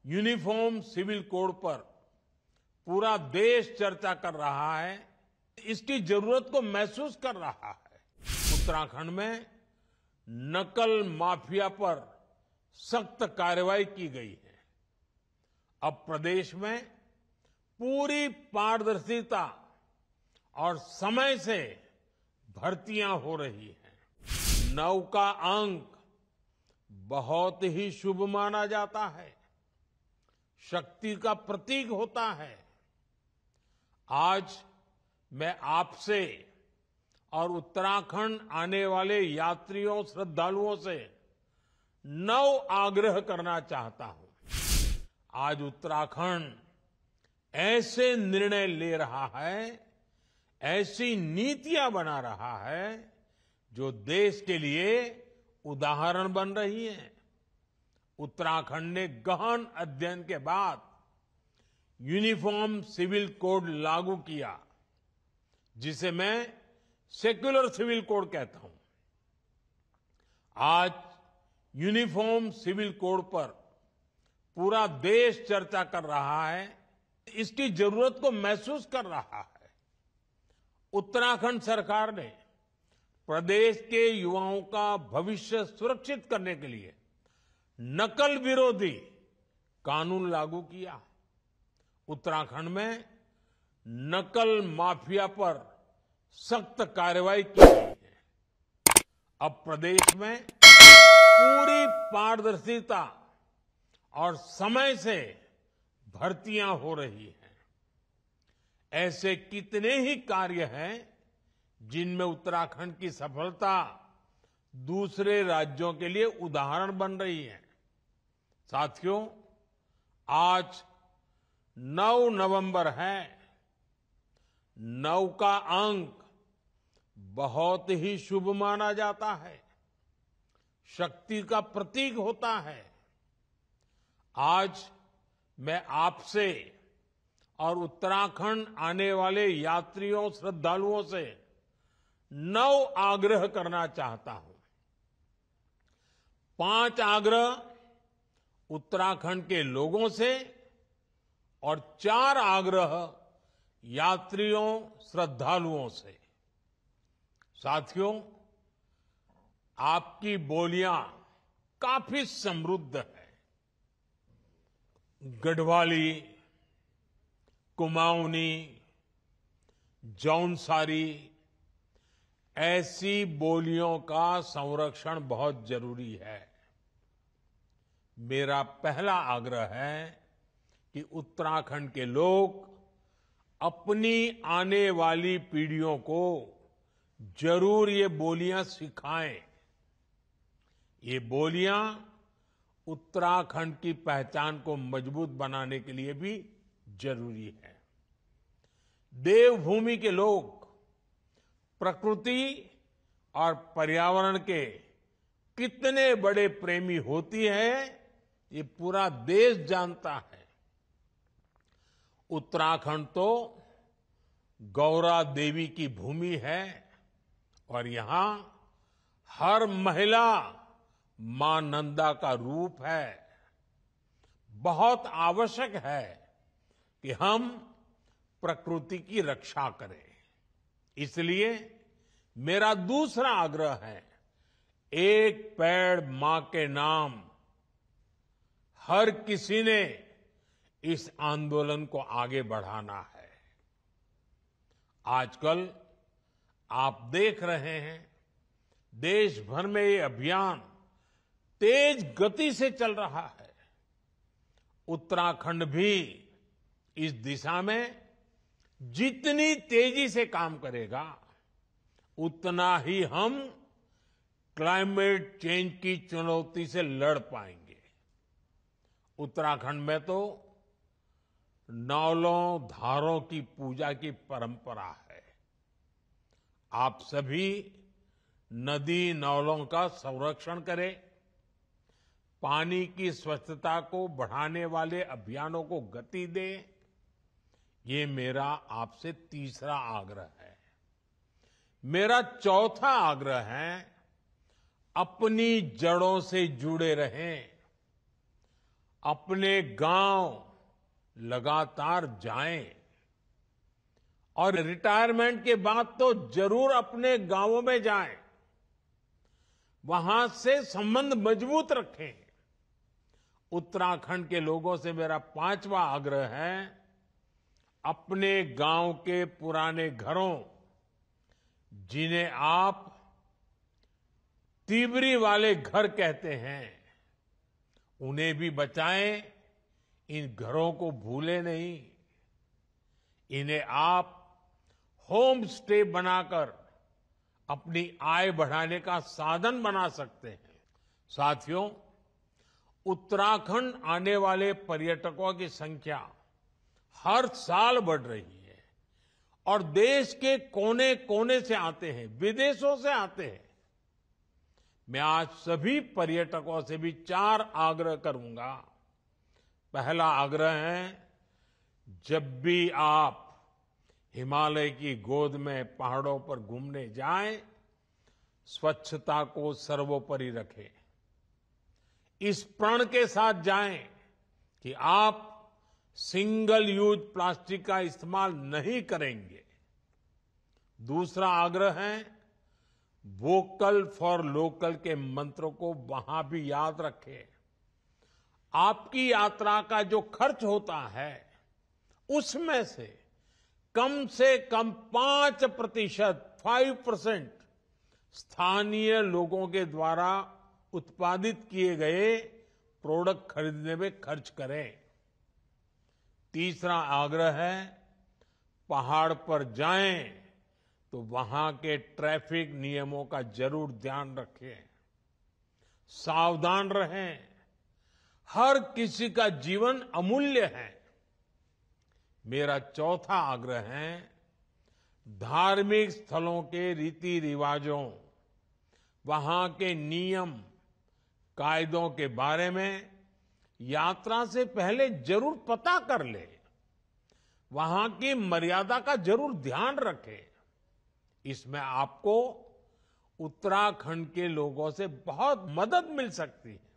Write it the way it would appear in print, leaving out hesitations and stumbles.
Uniform civil code पर पूरा देश चर्चा कर रहा है, इसकी जरूरत को महसूस कर रहा है। उत्तराखंड में नकल माफिया पर सख्त कार्रवाई की गई है। अब प्रदेश में पूरी पारदर्शिता और समय से भर्तियां हो रही हैं। 9 का अंक बहुत ही शुभ माना जाता है, शक्ति का प्रतीक होता है। आज मैं आपसे और उत्तराखंड आने वाले यात्रियों, श्रद्धालुओं से 9 आग्रह करना चाहता हूं। आज उत्तराखंड ऐसे निर्णय ले रहा है, ऐसी नीतियां बना रहा है जो देश के लिए उदाहरण बन रही है। उत्तराखंड ने गहन अध्ययन के बाद यूनिफॉर्म सिविल कोड लागू किया, जिसे मैं सेक्युलर सिविल कोड कहता हूं। आज यूनिफॉर्म सिविल कोड पर पूरा देश चर्चा कर रहा है, इसकी जरूरत को महसूस कर रहा है। उत्तराखंड सरकार ने प्रदेश के युवाओं का भविष्य सुरक्षित करने के लिए नकल विरोधी कानून लागू किया। उत्तराखंड में नकल माफिया पर सख्त कार्रवाई की गई है। अब प्रदेश में पूरी पारदर्शिता और समय से भर्तियां हो रही हैं। ऐसे कितने ही कार्य हैं जिनमें उत्तराखंड की सफलता दूसरे राज्यों के लिए उदाहरण बन रही है। साथियों, आज 9 नवंबर है। 9 का अंक बहुत ही शुभ माना जाता है, शक्ति का प्रतीक होता है। आज मैं आपसे और उत्तराखंड आने वाले यात्रियों, श्रद्धालुओं से 9 आग्रह करना चाहता हूं। 5 आग्रह उत्तराखंड के लोगों से और 4 आग्रह यात्रियों, श्रद्धालुओं से। साथियों, आपकी बोलियां काफी समृद्ध है। गढ़वाली, कुमाऊनी, जौनसारी, ऐसी बोलियों का संरक्षण बहुत जरूरी है। मेरा पहला आग्रह है कि उत्तराखंड के लोग अपनी आने वाली पीढ़ियों को जरूर ये बोलियां सिखाएं। ये बोलियां उत्तराखंड की पहचान को मजबूत बनाने के लिए भी जरूरी है। देवभूमि के लोग प्रकृति और पर्यावरण के कितने बड़े प्रेमी होती है, ये पूरा देश जानता है। उत्तराखंड तो गौरा देवी की भूमि है और यहां हर महिला मां नंदा का रूप है। बहुत आवश्यक है कि हम प्रकृति की रक्षा करें। इसलिए मेरा दूसरा आग्रह है, एक पेड़ मां के नाम। हर किसी ने इस आंदोलन को आगे बढ़ाना है। आजकल आप देख रहे हैं, देश भर में ये अभियान तेज गति से चल रहा है। उत्तराखंड भी इस दिशा में जितनी तेजी से काम करेगा, उतना ही हम क्लाइमेट चेंज की चुनौती से लड़ पाएंगे। उत्तराखंड में तो नौलों, धारों की पूजा की परंपरा है। आप सभी नदी नालों का संरक्षण करें, पानी की स्वच्छता को बढ़ाने वाले अभियानों को गति दें। ये मेरा आपसे तीसरा आग्रह है। मेरा चौथा आग्रह है, अपनी जड़ों से जुड़े रहें। अपने गांव लगातार जाएं और रिटायरमेंट के बाद तो जरूर अपने गांवों में जाएं, वहां से संबंध मजबूत रखें। उत्तराखंड के लोगों से मेरा 5वां आग्रह है, अपने गांव के पुराने घरों, जिन्हें आप तिबरी वाले घर कहते हैं, उन्हें भी बचाएं। इन घरों को भूले नहीं। इन्हें आप होम स्टे बनाकर अपनी आय बढ़ाने का साधन बना सकते हैं। साथियों, उत्तराखंड आने वाले पर्यटकों की संख्या हर साल बढ़ रही है और देश के कोने कोने से आते हैं, विदेशों से आते हैं। मैं आज सभी पर्यटकों से भी 4 आग्रह करूंगा। पहला आग्रह है, जब भी आप हिमालय की गोद में पहाड़ों पर घूमने जाएं, स्वच्छता को सर्वोपरि रखें। इस प्रण के साथ जाएं कि आप सिंगल यूज प्लास्टिक का इस्तेमाल नहीं करेंगे। दूसरा आग्रह है, वोकल फॉर लोकल के मंत्र को वहां भी याद रखें। आपकी यात्रा का जो खर्च होता है, उसमें से कम 5% स्थानीय लोगों के द्वारा उत्पादित किए गए प्रोडक्ट खरीदने में खर्च करें। तीसरा आग्रह है, पहाड़ पर जाएं तो वहां के ट्रैफिक नियमों का जरूर ध्यान रखें, सावधान रहें। हर किसी का जीवन अमूल्य है। मेरा चौथा आग्रह है, धार्मिक स्थलों के रीति रिवाजों, वहां के नियम कायदों के बारे में यात्रा से पहले जरूर पता कर ले। वहां की मर्यादा का जरूर ध्यान रखें। इसमें आपको उत्तराखंड के लोगों से बहुत मदद मिल सकती है।